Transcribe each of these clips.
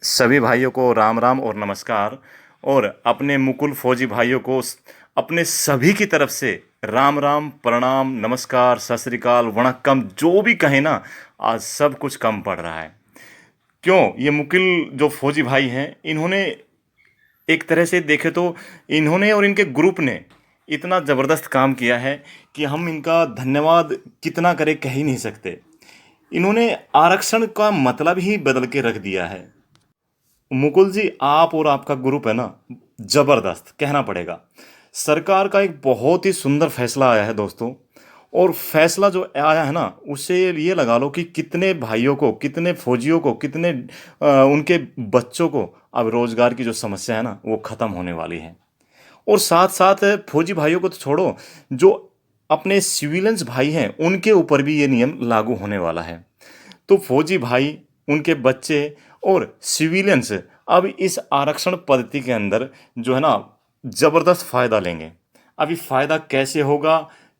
सभी भाइयों को राम राम और नमस्कार। और अपने मुकुल फौजी भाइयों को अपने सभी की तरफ से राम राम प्रणाम नमस्कार सत श्री अकाल वणक्कम जो भी कहें ना। आज सब कुछ कम पड़ रहा है। क्यों ये मुकुल जो फौजी भाई हैं इन्होंने एक तरह से देखे तो इन्होंने और इनके ग्रुप ने इतना ज़बरदस्त काम किया है कि हम इनका धन्यवाद कितना करें कह ही नहीं सकते। इन्होंने आरक्षण का मतलब ही बदल के रख दिया है। मुकुल जी, आप और आपका ग्रुप है ना, जबरदस्त कहना पड़ेगा। सरकार का एक बहुत ही सुंदर फैसला आया है दोस्तों। और फैसला जो आया है ना, उससे ये लगा लो कि कितने भाइयों को, कितने फौजियों को, कितने उनके बच्चों को अब रोजगार की जो समस्या है ना वो खत्म होने वाली है। और साथ साथ फौजी भाइयों को तो छोड़ो, जो अपने सिविलियंस भाई हैं उनके ऊपर भी ये नियम लागू होने वाला है। तो फौजी भाई, उनके बच्चे और सिविलियंस अब इस आरक्षण पद्धति के अंदर जो है ना ज़बरदस्त फ़ायदा लेंगे। अब ये फ़ायदा कैसे होगा,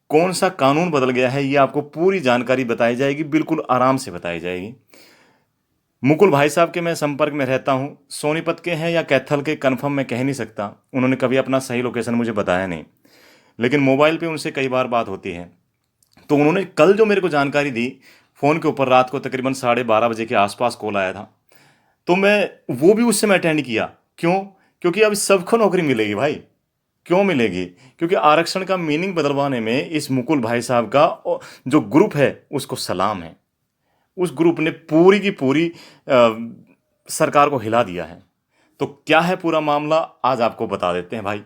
कौन सा कानून बदल गया है, ये आपको पूरी जानकारी बताई जाएगी, बिल्कुल आराम से बताई जाएगी। मुकुल भाई साहब के मैं संपर्क में रहता हूँ। सोनीपत के हैं या कैथल के कंफर्म मैं कह नहीं सकता, उन्होंने कभी अपना सही लोकेशन मुझे बताया नहीं, लेकिन मोबाइल पे उनसे कई बार बात होती है। तो उन्होंने कल जो मेरे को जानकारी दी, फ़ोन के ऊपर रात को तकरीबन 12:30 बजे के आसपास कॉल आया था, तो मैं वो भी उस समय अटेंड किया। क्यों? क्योंकि अब सबको नौकरी मिलेगी भाई। क्यों मिलेगी? क्योंकि आरक्षण का मीनिंग बदलवाने में इस मुकुल भाई साहब का जो ग्रुप है उसको सलाम है। उस ग्रुप ने पूरी की पूरी सरकार को हिला दिया है। तो क्या है पूरा मामला, आज आपको बता देते हैं भाई।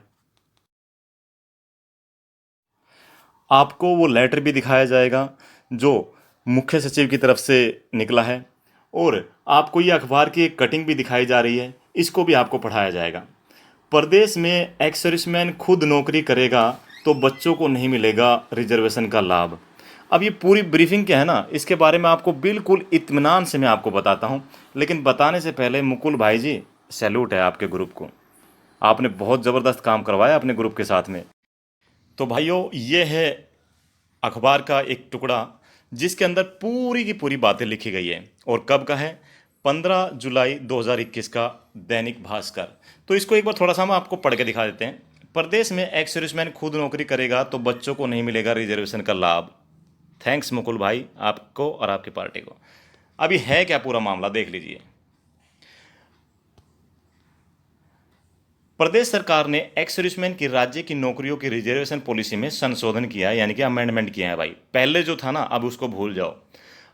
आपको वो लेटर भी दिखाया जाएगा जो मुख्य सचिव की तरफ से निकला है, और आपको ये अखबार की एक कटिंग भी दिखाई जा रही है, इसको भी आपको पढ़ाया जाएगा। प्रदेश में एक्स सर्विसमैन खुद नौकरी करेगा तो बच्चों को नहीं मिलेगा रिजर्वेशन का लाभ। अब ये पूरी ब्रीफिंग क्या है ना, इसके बारे में आपको बिल्कुल इत्मीनान से मैं आपको बताता हूँ। लेकिन बताने से पहले मुकुल भाई जी, सैल्यूट है आपके ग्रुप को। आपने बहुत ज़बरदस्त काम करवाया अपने ग्रुप के साथ में। तो भाइयों, ये है अखबार का एक टुकड़ा जिसके अंदर पूरी की पूरी बातें लिखी गई है। और कब का है? 15 जुलाई 2021 का, दैनिक भास्कर। तो इसको एक बार थोड़ा सा हम आपको पढ़ के दिखा देते हैं। प्रदेश में एक्स सर्विसमैन खुद नौकरी करेगा तो बच्चों को नहीं मिलेगा रिजर्वेशन का लाभ। थैंक्स मुकुल भाई, आपको और आपकी पार्टी को। अभी है क्या पूरा मामला, देख लीजिए। प्रदेश सरकार ने एक्स सर्विसमैन की राज्य की नौकरियों की रिजर्वेशन पॉलिसी में संशोधन किया है, यानी कि अमेंडमेंट किया है भाई। पहले जो था ना, अब उसको भूल जाओ।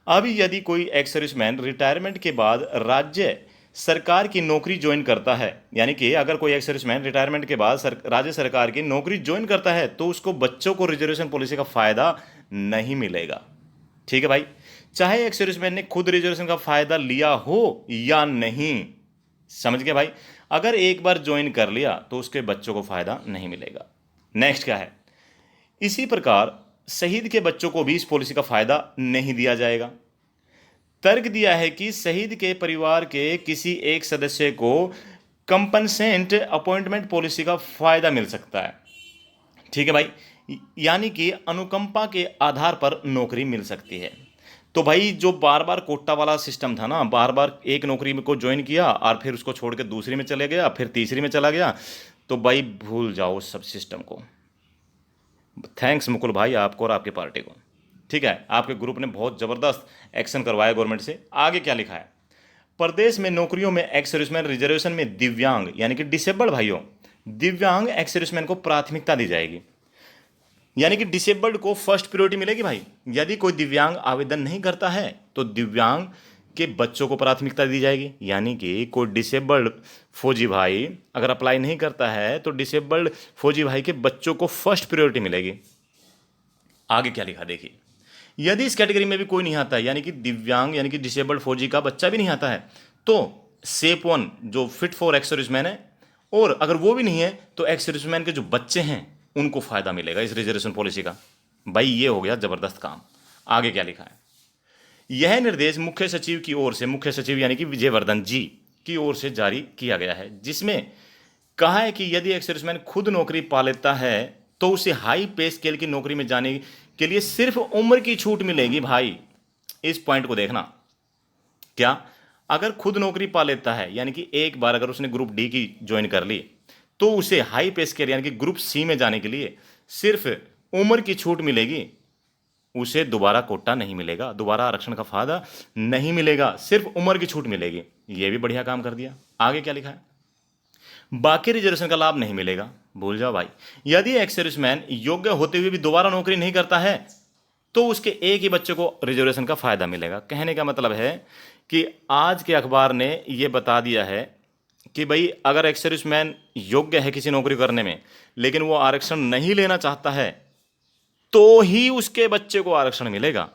अब यदि कोई एक्स सर्विसमैन रिटायरमेंट के बाद राज्य सरकार की नौकरी ज्वाइन करता है, यानी कि अगर कोई एक्स सर्विसमैन रिटायरमेंट के बाद राज्य सरकार की नौकरी ज्वाइन करता है तो उसको बच्चों को रिजर्वेशन पॉलिसी का फायदा नहीं मिलेगा। ठीक है भाई, चाहे एक्स सर्विसमैन ने खुद रिजर्वेशन का फायदा लिया हो या नहीं। समझ गए भाई? अगर एक बार ज्वाइन कर लिया तो उसके बच्चों को फायदा नहीं मिलेगा। नेक्स्ट क्या है? इसी प्रकार शहीद के बच्चों को भी इस पॉलिसी का फायदा नहीं दिया जाएगा। तर्क दिया है कि शहीद के परिवार के किसी एक सदस्य को कंपनसेंट अपॉइंटमेंट पॉलिसी का फायदा मिल सकता है। ठीक है भाई, यानी कि अनुकंपा के आधार पर नौकरी मिल सकती है। तो भाई, जो बार बार कोटा वाला सिस्टम था ना, बार बार एक नौकरी को ज्वाइन किया और फिर उसको छोड़ के दूसरी में चले गया, फिर तीसरी में चला गया, तो भाई भूल जाओ उस सब सिस्टम को। थैंक्स मुकुल भाई, आपको और आपकी पार्टी को। ठीक है, आपके ग्रुप ने बहुत ज़बरदस्त एक्शन करवाया गवर्नमेंट से। आगे क्या लिखा है? प्रदेश में नौकरियों में एक्स सर्विसमैन रिजर्वेशन में दिव्यांग यानी कि डिसेबल्ड भाइयों, दिव्यांग एक्स सर्विसमैन को प्राथमिकता दी जाएगी। यानी कि डिसेबल्ड को फर्स्ट प्रायोरिटी मिलेगी भाई। यदि कोई दिव्यांग आवेदन नहीं करता है तो दिव्यांग के बच्चों को प्राथमिकता दी जाएगी। यानी कि कोई डिसेबल्ड फौजी भाई अगर अप्लाई नहीं करता है तो डिसेबल्ड फौजी भाई के बच्चों को फर्स्ट प्रायोरिटी मिलेगी। आगे क्या लिखा देखिए। यदि इस कैटेगरी में भी कोई नहीं आता है, यानी कि दिव्यांग यानी कि डिसेबल्ड फौजी का बच्चा भी नहीं आता है, तो सेप वन जो फिट फॉर एक्स सर्विसमैन है, और अगर वो भी नहीं है तो एक्स सर्विसमैन के जो बच्चे हैं उनको फायदा मिलेगा इस रिजर्वेशन पॉलिसी का। भाई ये हो गया जबरदस्त काम। आगे क्या लिखा है? यह निर्देश मुख्य सचिव की ओर से, मुख्य सचिव यानी कि विजयवर्धन जी की ओर से जारी किया गया है, जिसमें कहा है कि यदि एक सर्विसमैन खुद नौकरी पा लेता है तो उसे हाई पे स्केल की नौकरी में जाने के लिए सिर्फ उम्र की छूट मिलेगी भाई। इस पॉइंट को देखना। क्या? अगर खुद नौकरी पा लेता है, यानी कि एक बार अगर उसने ग्रुप डी की ज्वाइन कर ली, तो उसे हाई पे स्केल यानी कि ग्रुप सी में जाने के लिए सिर्फ उम्र की छूट मिलेगी, उसे दोबारा कोटा नहीं मिलेगा, दोबारा आरक्षण का फायदा नहीं मिलेगा, सिर्फ उम्र की छूट मिलेगी। यह भी बढ़िया काम कर दिया। आगे क्या लिखा है, बाकी रिजर्वेशन का लाभ नहीं मिलेगा, भूल जाओ भाई। यदि एक्स सर्विसमैन योग्य होते हुए भी दोबारा नौकरी नहीं करता है, तो उसके एक ही बच्चे को रिजर्वेशन का फायदा मिलेगा। कहने का मतलब है कि आज के अखबार ने यह बता दिया है कि भाई अगर एक्स सर्विसमैन योग्य है किसी नौकरी करने में, लेकिन वो आरक्षण नहीं लेना चाहता है, तो ही उसके बच्चे को आरक्षण मिलेगा।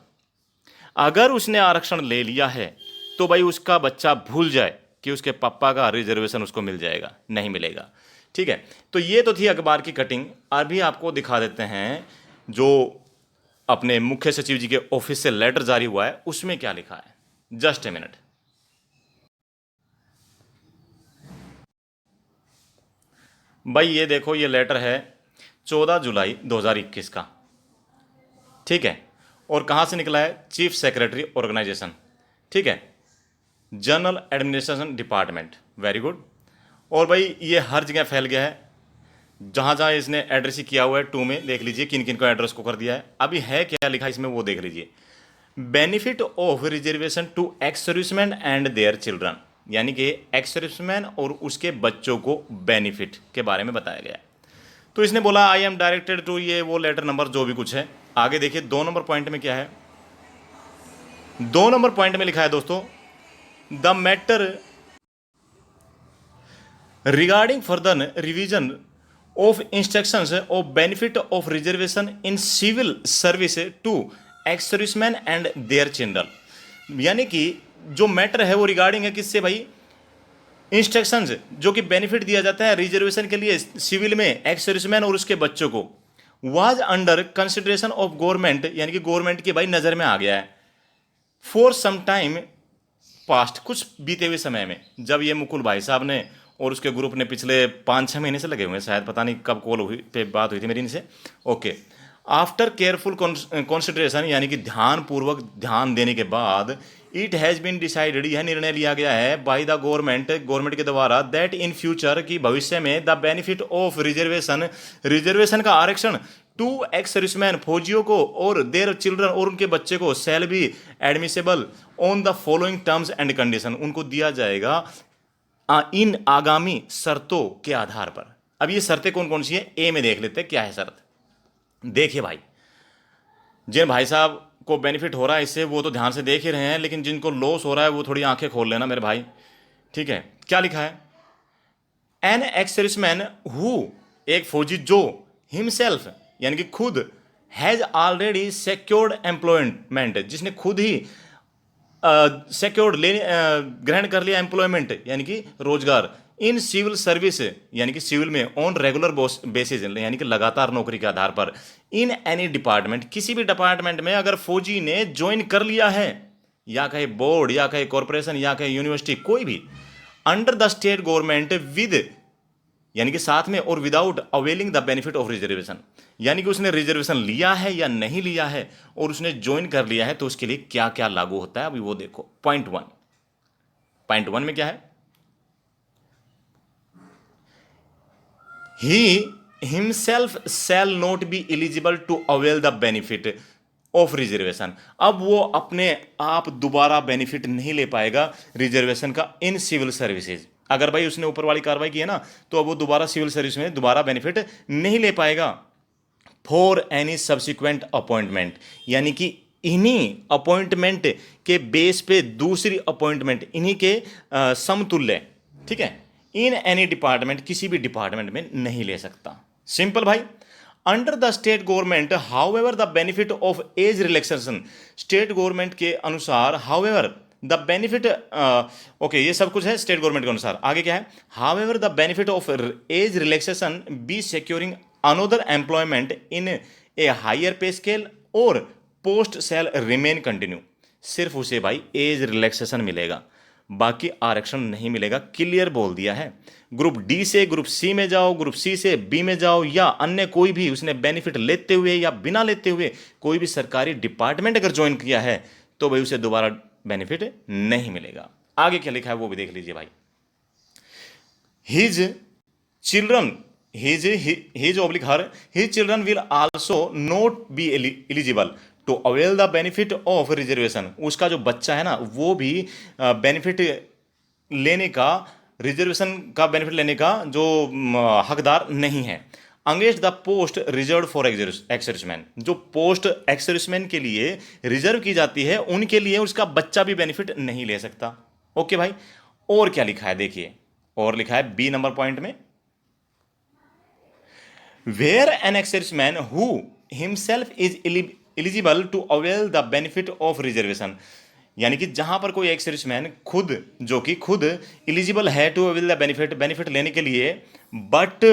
अगर उसने आरक्षण ले लिया है तो भाई उसका बच्चा भूल जाए कि उसके पापा का रिजर्वेशन उसको मिल जाएगा, नहीं मिलेगा। ठीक है, तो ये तो थी अखबार की कटिंग। अभी आपको दिखा देते हैं जो अपने मुख्य सचिव जी के ऑफिस से लेटर जारी हुआ है, उसमें क्या लिखा है। Just a minute. भाई ये देखो, ये लेटर है 14 जुलाई 2021 का। ठीक है, और कहाँ से निकला है, चीफ सेक्रेटरी ऑर्गेनाइजेशन। ठीक है, general administration department, very good. और भाई ये हर जगह फैल गया है, जहाँ जहाँ इसने एड्रेस ही किया हुआ है। 2 में देख लीजिए किन किन को एड्रेस को कर दिया है। अभी है क्या लिखा इसमें वो देख लीजिए, benefit of reservation to ex serviceman and their children, यानी कि एक्स सर्विसमैन और उसके बच्चों को बेनिफिट के बारे में बताया गया है। तो इसने बोला आई एम डायरेक्टेड टू, ये वो लेटर नंबर जो भी कुछ है। आगे देखिए 2 नंबर पॉइंट में क्या है, 2 नंबर पॉइंट में लिखा है दोस्तों, the matter regarding further revision of instructions of benefit of reservation in civil service to ex serviceman and their children. यानी कि जो मैटर है वो रिगार्डिंग है किससे भाई, इंस्ट्रक्शंस जो कि बेनिफिट दिया जाता है रिजर्वेशन के लिए सिविल में एक्स सर्विसमैन और उसके बच्चों को, was under consideration of government, यानी कि गवर्नमेंट की भाई नज़र में आ गया है, फॉर सम टाइम पास्ट, कुछ बीते हुए समय में। जब ये मुकुल भाई साहब ने और उसके ग्रुप ने पिछले 5-6 महीने से लगे हुए हैं, शायद पता नहीं कब कॉल हुई पे बात हुई थी मेरी इनसे। ओके, आफ्टर केयरफुल कंसिडरेशन, यानी कि ध्यानपूर्वक ध्यान देने के बाद, इट हैज़ बीन डिसाइडेड, यह निर्णय लिया गया है बाय द गवर्नमेंट के द्वारा, दैट इन फ्यूचर, की भविष्य में, द बेनिफिट ऑफ रिजर्वेशन का आरक्षण टू एक्स सर्विसमैन, फौजियों को और देयर चिल्ड्रन और उनके बच्चे को, shall be admissible on the following terms and condition, उनको दिया जाएगा इन आगामी शर्तों के आधार पर। अब ये शर्तें कौन कौन सी है, ए में देख लेते हैं क्या है शर्त। देखिए भाई, जिन भाई साहब को बेनिफिट हो रहा है इससे वो तो ध्यान से देख ही रहे हैं, लेकिन जिनको लॉस हो रहा है वो थोड़ी आंखें खोल लेना मेरे भाई। ठीक है, क्या लिखा है, एन एक्स सर्विसमैन हु, एक फौजी जो, हिमसेल्फ यानी कि खुद, हैज ऑलरेडी सिक्योर्ड एम्प्लॉयमेंट, जिसने खुद ही सिक्योर्ड ग्रहण कर लिया एम्प्लॉयमेंट यानी कि रोजगार, इन सिविल सर्विस यानी कि सिविल में, ऑन रेगुलर बेसिस यानी कि लगातार नौकरी के आधार पर, इन एनी डिपार्टमेंट, किसी भी डिपार्टमेंट में अगर फौजी ने ज्वाइन कर लिया है, या कहे बोर्ड, या कहे कॉरपोरेशन, या कहे यूनिवर्सिटी, कोई भी, under the state government with, यानी कि साथ में, और without availing the benefit of reservation, यानी कि उसने रिजर्वेशन लिया है या नहीं लिया है और उसने ज्वाइन कर लिया है, तो उसके लिए क्या क्या लागू होता है अभी वो देखो। पॉइंट वन में क्या है, he himself shall not be eligible to avail the benefit of reservation. अब वो अपने आप दोबारा बेनिफिट नहीं ले पाएगा रिजर्वेशन का इन सिविल सर्विसेज। अगर भाई उसने ऊपर वाली कार्रवाई की है ना, तो अब वो दोबारा सिविल सर्विस में दोबारा बेनिफिट नहीं ले पाएगा। फॉर एनी सब्सिक्वेंट अपॉइंटमेंट, यानी कि इन्हीं अपॉइंटमेंट के बेस पे दूसरी अपॉइंटमेंट इन्हीं के समतुल्य, ठीक है, इन एनी डिपार्टमेंट, किसी भी डिपार्टमेंट में नहीं ले सकता। सिंपल भाई। Under the state government however the benefit of age relaxation, state government के अनुसार हाउएवर द बेनिफिट, ओके ये सब कुछ है स्टेट गवर्नमेंट के अनुसार। आगे क्या है, however the benefit of age relaxation be securing another employment in a higher pay scale और पोस्ट शैल रिमेन कंटिन्यू। सिर्फ उसे भाई एज रिलैक्सेशन मिलेगा, बाकी आरक्षण नहीं मिलेगा। क्लियर बोल दिया है। ग्रुप डी से ग्रुप सी में जाओ, ग्रुप सी से बी में जाओ, या अन्य कोई भी उसने बेनिफिट लेते हुए या बिना लेते हुए कोई भी सरकारी डिपार्टमेंट अगर ज्वाइन किया है, तो भाई उसे दोबारा बेनिफिट नहीं मिलेगा। आगे क्या लिखा है वो भी देख लीजिए भाई। His children his oblique her his children will also not be eligible to avail the benefit of reservation। उसका जो बच्चा है ना वो भी बेनिफिट लेने का, रिजर्वेशन का बेनिफिट लेने का जो हकदार नहीं है। Against the post reserve for ex-serviceman, जो पोस्ट एक्स-सर्विसमैन के लिए रिजर्व की जाती है उनके लिए उसका बच्चा भी बेनिफिट नहीं ले सकता। ओके भाई, और क्या लिखा है देखिए, और लिखा है बी नंबर पॉइंट में, where an ex-serviceman who himself is eligible to avail the benefit of reservation, यानी कि जहां पर कोई एक्स सर्विसमैन खुद, जो कि खुद एलिजिबल है टू अवेल द बेनिफिट लेने के लिए, बट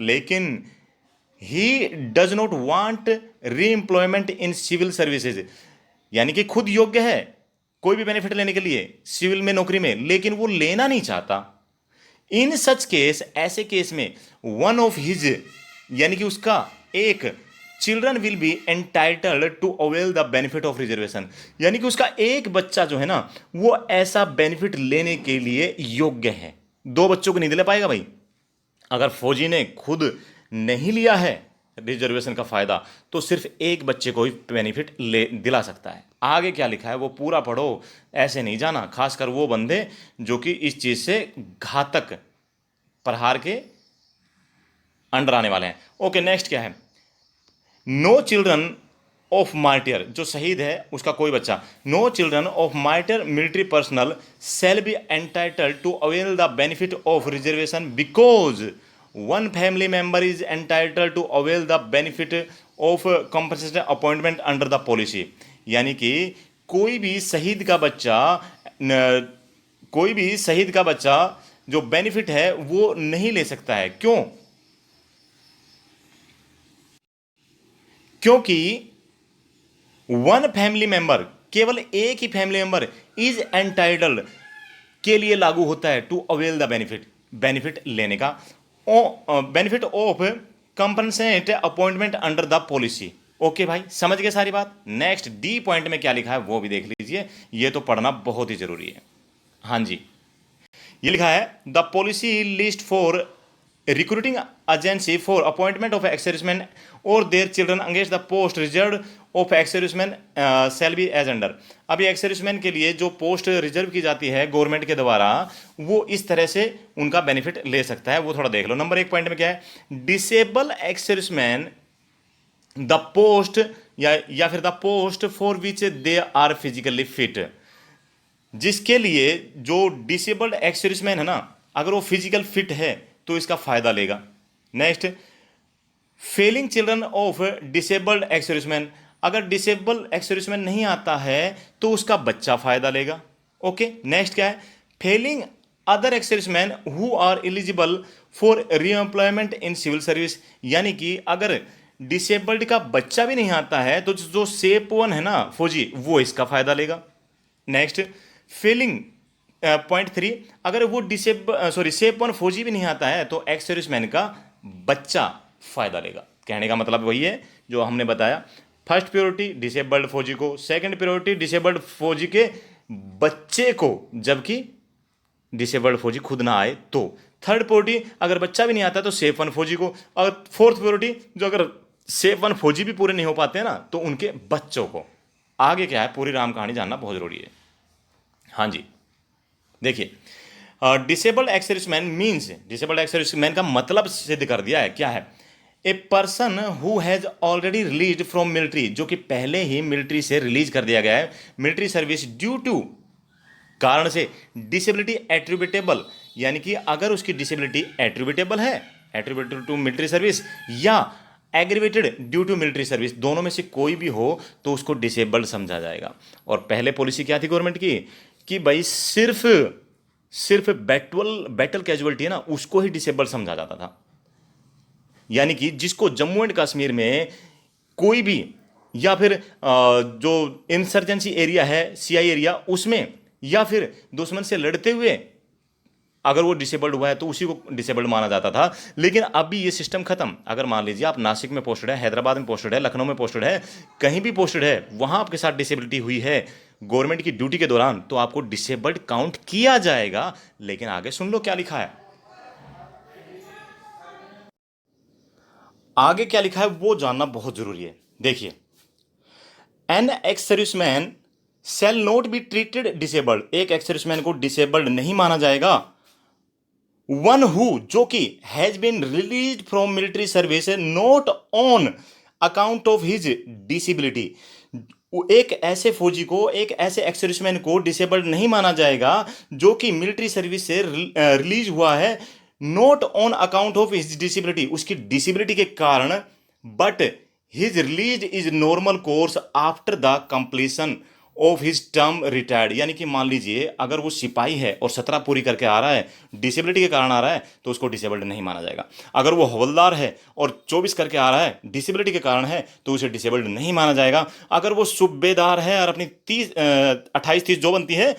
लेकिन ही डज नॉट वांट री एम्प्लॉयमेंट इन सिविल सर्विसेज, यानी कि खुद योग्य है कोई भी बेनिफिट लेने के लिए सिविल में नौकरी में, लेकिन वो लेना नहीं चाहता। इन सच केस, ऐसे केस में वन ऑफ हिज, यानी कि उसका एक children will be entitled to avail the benefit of reservation, यानी कि उसका एक बच्चा जो है ना वो ऐसा बेनिफिट लेने के लिए योग्य है। दो बच्चों को नहीं दिला पाएगा भाई। अगर फौजी ने खुद नहीं लिया है रिजर्वेशन का फायदा तो सिर्फ एक बच्चे को ही बेनिफिट दिला सकता है। आगे क्या लिखा है वो पूरा पढ़ो, ऐसे नहीं जाना, खासकर वो बंदे जो कि इस चीज से घातक प्रहार के अंडर आने वाले हैं। ओके, नेक्स्ट क्या है, नो चिल्ड्रन ऑफ मार्टियर, जो शहीद है उसका कोई बच्चा, no children of martyr military personnel shall be entitled to avail the benefit of reservation because one family member is entitled to avail the benefit of compensation appointment under the policy, यानी कि कोई भी शहीद का बच्चा जो benefit है वो नहीं ले सकता है। क्यों? क्योंकि वन फैमिली मेंबर, केवल एक ही फैमिली मेंबर इज एंटाइटल्ड के लिए लागू होता है टू अवेल द बेनिफिट लेने का, benefit of compensate appointment under the policy. Okay भाई, समझ गए सारी बात। नेक्स्ट डी पॉइंट में क्या लिखा है वो भी देख लीजिए, ये तो पढ़ना बहुत ही जरूरी है। हाँ जी, ये लिखा है the policy list for recruiting agency for appointment of ex serviceman और their children against the post reserve of ex serviceman shall be as under. अभी एक्स-सर्विसमैन के लिए जो पोस्ट रिजर्व की जाती है गवर्नमेंट के द्वारा, वो इस तरह से उनका बेनिफिट ले सकता है, वो थोड़ा देख लो। नंबर एक पॉइंट में क्या है, डिसेबल एक्स-सर्विसमैन द पोस्ट या फिर the post for which they are physically fit, जिसके लिए जो डिसेबल्ड एक्स-सर्विसमैन है ना, अगर वो फिजिकल फिट है तो इसका फायदा लेगा। Next, failing children of disabled ex serviceman, अगर डिसेबल एक्स-सर्विसमैन नहीं आता है तो उसका बच्चा फायदा लेगा। ओके, नेक्स्ट क्या है, failing other ex serviceman who are eligible for reemployment in civil service, यानी कि अगर डिसेबल्ड का बच्चा भी नहीं आता है तो जो सेप वन है ना फौजी, वो इसका फायदा लेगा। नेक्स्ट, फेलिंग पॉइंट 3, अगर वो सेप वन फौजी भी नहीं आता है तो एक्स सर्विसमैन का बच्चा फायदा लेगा। कहने का मतलब वही है जो हमने बताया, फर्स्ट प्रायोरिटी डिसेबल्ड फौजी को, सेकंड प्रायोरिटी डिसेबल्ड फौजी के बच्चे को, जबकि डिसेबल्ड फौजी खुद ना आए तो, थर्ड प्रायोरिटी अगर बच्चा भी नहीं आता तो सेप वन फौजी को, और फोर्थ प्रायोरिटी जो अगर सेप वन फौजी भी पूरे नहीं हो पाते हैं ना तो उनके बच्चों को। आगे क्या है पूरी राम कहानी जानना बहुत जरूरी है। हाँ जी, देखिए, disabled ex-serviceman means, disabled ex-serviceman का मतलब सिद्ध कर दिया है। क्या है, a person who has already released from military, जो कि पहले ही मिलिट्री से रिलीज कर दिया गया है, मिलिट्री सर्विस ड्यू टू, कारण से, डिसेबिलिटी एट्रीब्यूटेबल, यानी कि अगर उसकी डिसेबिलिटी एट्रीब्यूटेबल है, एट्रीब्यूटेबल टू मिलिट्री सर्विस, या aggravated due to military service, दोनों में से कोई भी हो तो उसको डिसेबल्ड समझा जाएगा। और पहले पॉलिसी क्या थी गवर्नमेंट की कि भाई सिर्फ बैटल कैजुअलिटी है ना उसको ही डिसेबल समझा जाता था, यानी कि जिसको जम्मू एंड कश्मीर में कोई भी, या फिर जो इंसर्जेंसी एरिया है सीआई एरिया उसमें, या फिर दुश्मन से लड़ते हुए अगर वो डिसेबल्ड हुआ है तो उसी को डिसेबल्ड माना जाता था। लेकिन अभी ये सिस्टम खत्म। अगर मान लीजिए आप नासिक में पोस्टेड है, हैदराबाद में पोस्टेड है, लखनऊ में पोस्टेड है, कहीं भी पोस्टेड है, वहां आपके साथ डिसेबिलिटी हुई है, गवर्नमेंट की ड्यूटी के दौरान तो आपको डिसेबल्ड काउंट किया जाएगा। लेकिन आगे सुन लो क्या लिखा है, आगे क्या लिखा है वो जानना बहुत जरूरी है। देखिए, an ex serviceman shall not be treated disabled, एक एक्स सर्विसमैन को डिसेबल्ड नहीं माना जाएगा। वन हु, जो कि has been release from military service not on account of his disability, एक ऐसे फौजी को, एक ऐसे एक्स सर्विसमैन को डिसेबल्ड नहीं माना जाएगा जो कि मिलिट्री सर्विस से रिलीज हुआ है, not on account of his disability, उसकी डिसेबिलिटी के कारण, but his release is normal course after the completion of his term retired. यानी कि मान लीजिए अगर वो सिपाही है और 17 पूरी करके आ रहा है, डिसेबिलिटी के कारण आ रहा है, तो उसको डिसेबल्ड नहीं माना जाएगा। अगर वो हवलदार है और 24 करके आ रहा है, डिसेबिलिटी के कारण है, तो उसे डिसेबल्ड नहीं माना जाएगा। अगर वो सूबेदार है और अपनी 28-30 जो बनती है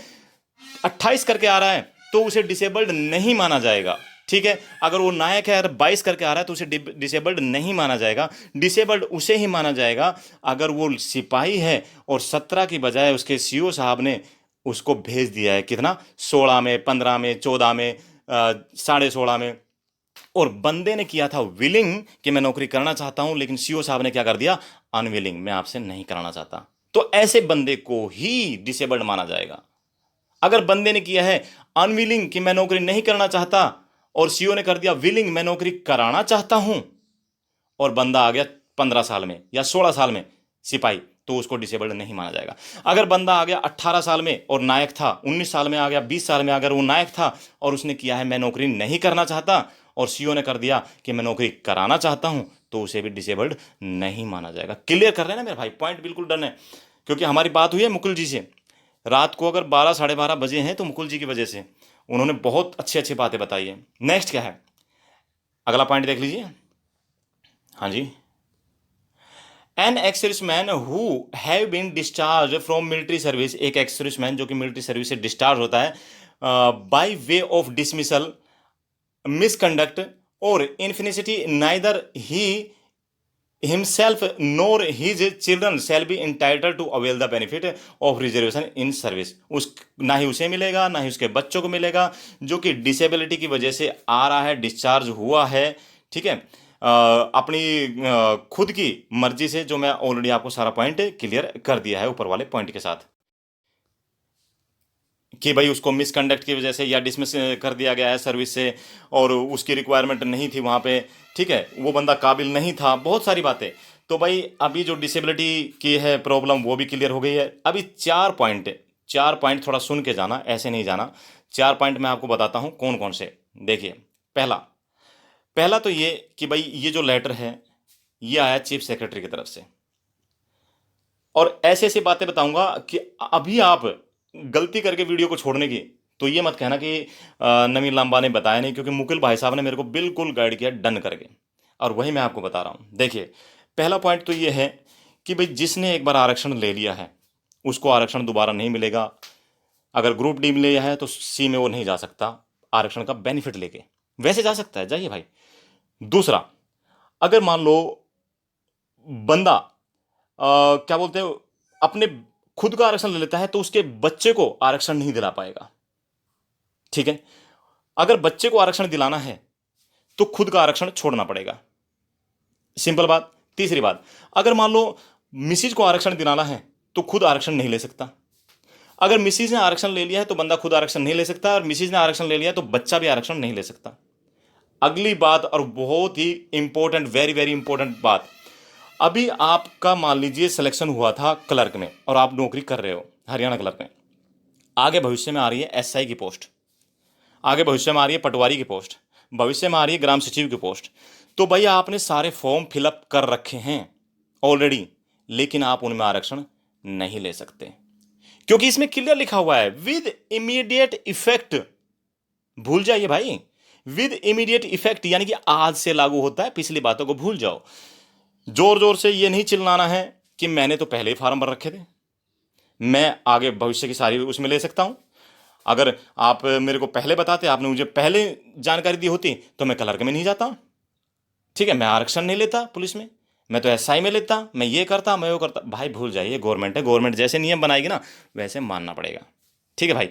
28 करके आ रहा है, तो उसे डिसेबल्ड नहीं माना जाएगा। ठीक है, अगर वो नायक है और 22 करके आ रहा है तो उसे डिसेबल्ड नहीं माना जाएगा। डिसेबल्ड उसे ही माना जाएगा अगर वो सिपाही है और 17 की बजाय उसके सीओ साहब ने उसको भेज दिया है कितना, 16 में, 15 में, 14 में, 16.5 में, और बंदे ने किया था विलिंग कि मैं नौकरी करना चाहता हूं, लेकिन सीओ साहब ने क्या कर दिया, अनविलिंग, मैं आपसे नहीं कराना चाहता, तो ऐसे बंदे को ही डिसेबल्ड माना जाएगा। अगर बंदे ने किया है अनविलिंग कि मैं नौकरी नहीं करना चाहता, और सीओ ने कर दिया विलिंग मैं नौकरी कराना चाहता हूं, और बंदा आ गया 15 साल में या 16 साल में सिपाही, तो उसको डिसेबल्ड नहीं माना जाएगा। अगर बंदा आ गया 18 साल में और नायक था, 19 साल में आ गया, 20 साल में अगर वो नायक था और उसने किया है मैं नौकरी नहीं करना चाहता, और सीओ ने कर दिया कि मैं नौकरी कराना चाहता हूं, तो उसे भी डिसेबल्ड नहीं माना जाएगा। क्लियर कर रहे हैं ना मेरे भाई, पॉइंट बिल्कुल डन है। क्योंकि हमारी बात हुई है मुकुल जी से, रात को अगर 12 12:30 बजे हैं तो मुकुल जी की वजह से, उन्होंने बहुत अच्छी अच्छी बातें बताई है। नेक्स्ट क्या है, अगला पॉइंट देख लीजिए। हाँ जी, an ex serviceman who have been discharge from military service, एक एक्स सर्विसमैन जो कि मिलिट्री सर्विस से डिस्चार्ज होता है by way of dismissal, misconduct और inefficiency, neither he himself nor his children shall be entitled to avail the benefit of reservation in service, उस ना ही उसे मिलेगा ना ही उसके बच्चों को मिलेगा जो कि डिसेबिलिटी की वजह से आ रहा है, डिस्चार्ज हुआ है। ठीक है, अपनी खुद की मर्जी से, जो मैं ऑलरेडी आपको सारा पॉइंट क्लियर कर दिया है ऊपर वाले पॉइंट के साथ, कि भाई उसको मिसकंडक्ट की वजह से या डिसमिस कर दिया गया है सर्विस से, और उसकी रिक्वायरमेंट नहीं थी वहाँ पे, ठीक है, वो बंदा काबिल नहीं था, बहुत सारी बातें। तो भाई अभी जो डिसेबिलिटी की है प्रॉब्लम वो भी क्लियर हो गई है। अभी 4 पॉइंट थोड़ा सुन के जाना, ऐसे नहीं जाना। 4 पॉइंट मैं आपको बताता हूँ कौन कौन से। देखिए, पहला पहला तो ये कि भाई ये जो लेटर है ये आया चीफ सेक्रेटरी की तरफ से, और ऐसे ऐसी बातें बताऊंगा कि अभी आप गलती करके वीडियो को छोड़ने की तो ये मत कहना कि नवीन लांबा ने बताया नहीं, क्योंकि मुकुल भाई साहब ने मेरे को बिल्कुल गाइड किया डन करके, और वही मैं आपको बता रहा हूँ। देखिए, पहला पॉइंट तो ये है कि भाई जिसने एक बार आरक्षण ले लिया है उसको आरक्षण दोबारा नहीं मिलेगा। अगर ग्रुप डी में लिया है तो सी में वो नहीं जा सकता आरक्षण का बेनिफिट लेके, वैसे जा सकता है, जाइए भाई। दूसरा, अगर मान लो बंदा क्या बोलते हैं अपने खुद का आरक्षण ले लेता है तो उसके बच्चे को आरक्षण नहीं दिला पाएगा। ठीक है, अगर बच्चे को आरक्षण दिलाना है तो खुद का आरक्षण छोड़ना पड़ेगा, सिंपल बात। तीसरी बात, अगर मान लो मिसिज को आरक्षण दिलाना है तो खुद आरक्षण नहीं ले सकता। अगर मिसिज ने आरक्षण ले लिया है तो बंदा खुद आरक्षण नहीं ले सकता, और मिसिज ने आरक्षण ले लिया तो बच्चा भी आरक्षण नहीं ले सकता। अगली बात, और बहुत ही इंपॉर्टेंट, वेरी वेरी इंपॉर्टेंट बात, अभी आपका मान लीजिए सिलेक्शन हुआ था क्लर्क में और आप नौकरी कर रहे हो हरियाणा क्लर्क में, आगे भविष्य में आ रही है एसआई की पोस्ट, आगे भविष्य में आ रही है पटवारी की पोस्ट, भविष्य में आ रही है ग्राम सचिव की पोस्ट। तो भाई आपने सारे फॉर्म फिलअप कर रखे हैं ऑलरेडी, लेकिन आप उनमें आरक्षण नहीं ले सकते, क्योंकि इसमें क्लियर लिखा हुआ है विद इमीडिएट इफेक्ट। भूल जाइए भाई, विद इमीडिएट इफेक्ट यानी कि आज से लागू होता है, पिछली बातों को भूल जाओ। जोर जोर से ये नहीं चिल्लाना है कि मैंने तो पहले ही फार्म भर रखे थे, मैं आगे भविष्य की सारी उसमें ले सकता हूं। अगर आप मेरे को पहले बताते, आपने मुझे पहले जानकारी दी होती तो मैं क्लर्क में नहीं जाता। ठीक है, मैं आरक्षण नहीं लेता पुलिस में, मैं तो एसआई में लेता, मैं ये करता, मैं वो करता। भाई भूल जाइए, गवर्नमेंट है, गवर्नमेंट जैसे नियम बनाएगी ना वैसे मानना पड़ेगा। ठीक है भाई।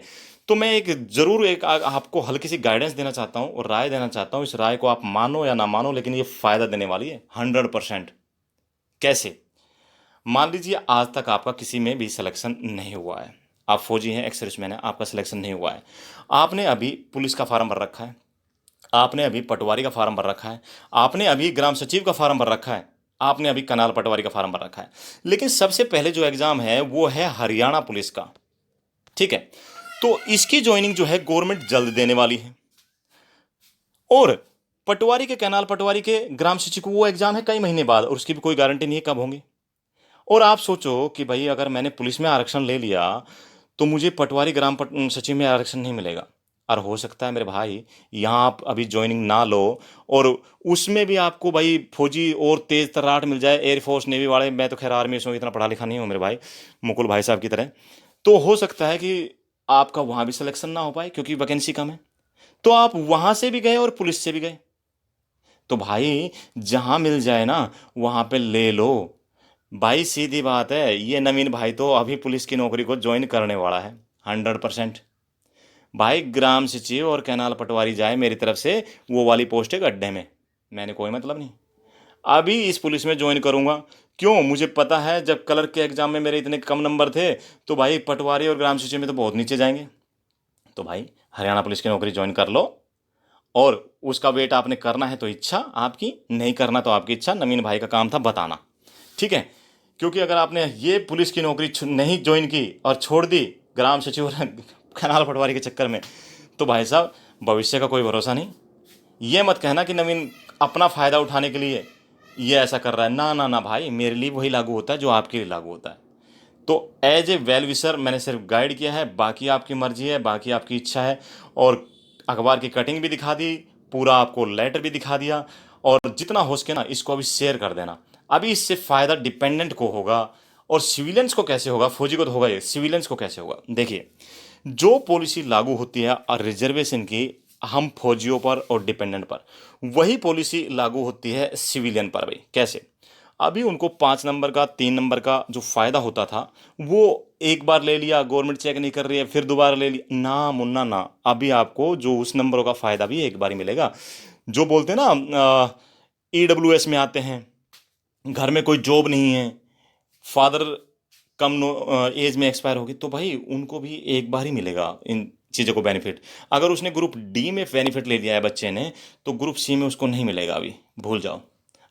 तो मैं एक जरूर एक आपको हल्की सी गाइडेंस देना चाहता हूँ और राय देना चाहता हूँ। इस राय को आप मानो या ना मानो, लेकिन ये फायदा देने वाली है 100%। कैसे? मान लीजिए आज तक आपका किसी में भी सिलेक्शन नहीं हुआ है, आप फौजी हैं, एक्स सर्विसमैन है, आपका सिलेक्शन नहीं हुआ है। आपने अभी पुलिस का फार्म भर रखा है, आपने अभी पटवारी का फार्म भर रखा है, आपने अभी ग्राम सचिव का फार्म भर रखा है, आपने अभी कनाल पटवारी का फार्म भर रखा है। लेकिन सबसे पहले जो एग्जाम है वो है हरियाणा पुलिस का। ठीक है। तो इसकी ज्वाइनिंग जो है गवर्नमेंट जल्द देने वाली है। और पटवारी के, कैनाल पटवारी के, ग्राम सचिव को वो एग्जाम है कई महीने बाद, और उसकी भी कोई गारंटी नहीं है कब होंगे। और आप सोचो कि भाई अगर मैंने पुलिस में आरक्षण ले लिया तो मुझे पटवारी सचिव में आरक्षण नहीं मिलेगा। और हो सकता है मेरे भाई यहाँ आप अभी ज्वाइनिंग ना लो और उसमें भी आपको भाई फौजी और तेज तर्राट मिल जाए, एयरफोर्स नेवी वाले। मैं तो खैर आर्मी में इतना पढ़ा लिखा नहीं हूँ मेरे भाई, मुकुल भाई साहब की तरह। तो हो सकता है कि आपका वहाँ भी सिलेक्शन ना हो पाए क्योंकि वैकेंसी कम है। तो आप वहाँ से भी गए और पुलिस से भी गए। तो भाई जहाँ मिल जाए ना वहाँ पे ले लो। भाई सीधी बात है, ये नवीन भाई तो अभी पुलिस की नौकरी को ज्वाइन करने वाला है 100%। भाई ग्राम सचिव और कैनाल पटवारी जाए मेरी तरफ से, वो वाली पोस्ट है गड्ढे में, मैंने कोई मतलब नहीं। अभी इस पुलिस में ज्वाइन करूंगा। क्यों? मुझे पता है जब क्लर्क के एग्जाम में मेरे इतने कम नंबर थे तो भाई पटवारी और ग्राम सचिव में तो बहुत नीचे जाएंगे। तो भाई हरियाणा पुलिस की नौकरी ज्वाइन कर लो। और उसका वेट आपने करना है तो इच्छा आपकी, नहीं करना तो आपकी इच्छा। नवीन भाई का काम था बताना। ठीक है। क्योंकि अगर आपने ये पुलिस की नौकरी नहीं ज्वाइन की और छोड़ दी ग्राम सचिव और कनाल पटवारी के चक्कर में, तो भाई साहब भविष्य का कोई भरोसा नहीं। ये मत कहना कि नवीन अपना फ़ायदा उठाने के लिए ये ऐसा कर रहा है। ना ना ना भाई, मेरे लिए वही लागू होता है जो आपके लिए लागू होता है। तो एज ए वेल विशर मैंने सिर्फ गाइड किया है, बाकी आपकी मर्जी है, बाकी आपकी इच्छा है। और अखबार की कटिंग भी दिखा दी, पूरा आपको लेटर भी दिखा दिया। और जितना हो सके ना इसको अभी शेयर कर देना। अभी इससे फ़ायदा डिपेंडेंट को होगा। और सिविलियंस को कैसे होगा? फौजी को तो होगा, ये सिविलियंस को कैसे होगा? देखिए, जो पॉलिसी लागू होती है और रिजर्वेशन की हम फौजियों पर और डिपेंडेंट पर, वही पॉलिसी लागू होती है सिविलियन पर भी। कैसे? अभी उनको 5 नंबर का, 3 नंबर का जो फ़ायदा होता था वो एक बार ले लिया, गवर्नमेंट चेक नहीं कर रही है, फिर दोबारा ले लिया, ना मुन्ना ना। अभी आपको जो उस नंबरों का फ़ायदा भी एक बार ही मिलेगा। जो बोलते हैं ना EWS में आते हैं, घर में कोई जॉब नहीं है, फादर कम एज में एक्सपायर होगी, तो भाई उनको भी एक बार ही मिलेगा इन चीज़ों को बेनिफिट। अगर उसने ग्रुप डी में बेनिफिट ले लिया है बच्चे ने, तो ग्रुप सी में उसको नहीं मिलेगा, अभी भूल जाओ।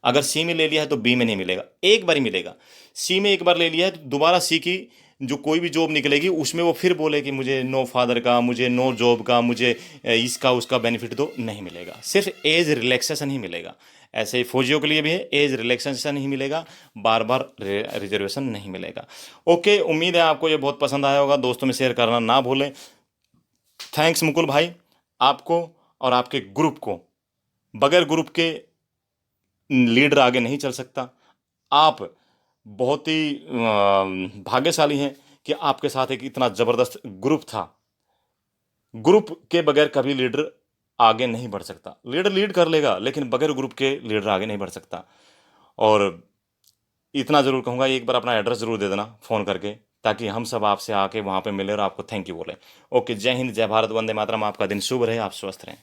अगर सी में ले लिया है तो बी में नहीं मिलेगा, एक बार ही मिलेगा। सी में एक बार ले लिया है तो दोबारा सी की जो कोई भी जॉब निकलेगी उसमें वो फिर बोले कि मुझे नो फादर का, मुझे नो जॉब का, मुझे इसका उसका बेनिफिट दो, नहीं मिलेगा। सिर्फ एज रिलैक्सेशन ही मिलेगा। ऐसे ही फौजियों के लिए भी है, एज रिलैक्सेशन ही मिलेगा, बार बार रिजर्वेशन नहीं मिलेगा। ओके, उम्मीद है आपको ये बहुत पसंद आया होगा। दोस्तों में शेयर करना ना भूलें। थैंक्स मुकुल भाई, आपको और आपके ग्रुप को। बगैर ग्रुप के लीडर आगे नहीं चल सकता। आप बहुत ही भाग्यशाली हैं कि आपके साथ एक इतना ज़बरदस्त ग्रुप था। ग्रुप के बगैर कभी लीडर आगे नहीं बढ़ सकता। लीडर लीड कर लेगा लेकिन बगैर ग्रुप के लीडर आगे नहीं बढ़ सकता। और इतना ज़रूर कहूँगा, एक बार अपना एड्रेस ज़रूर दे देना फ़ोन करके, ताकि हम सब आपसे आके वहाँ पे मिले और आपको थैंक यू बोले। ओके, जय हिंद, जय भारत, वंदे मातरम। आपका दिन शुभ रहे, आप स्वस्थ रहें।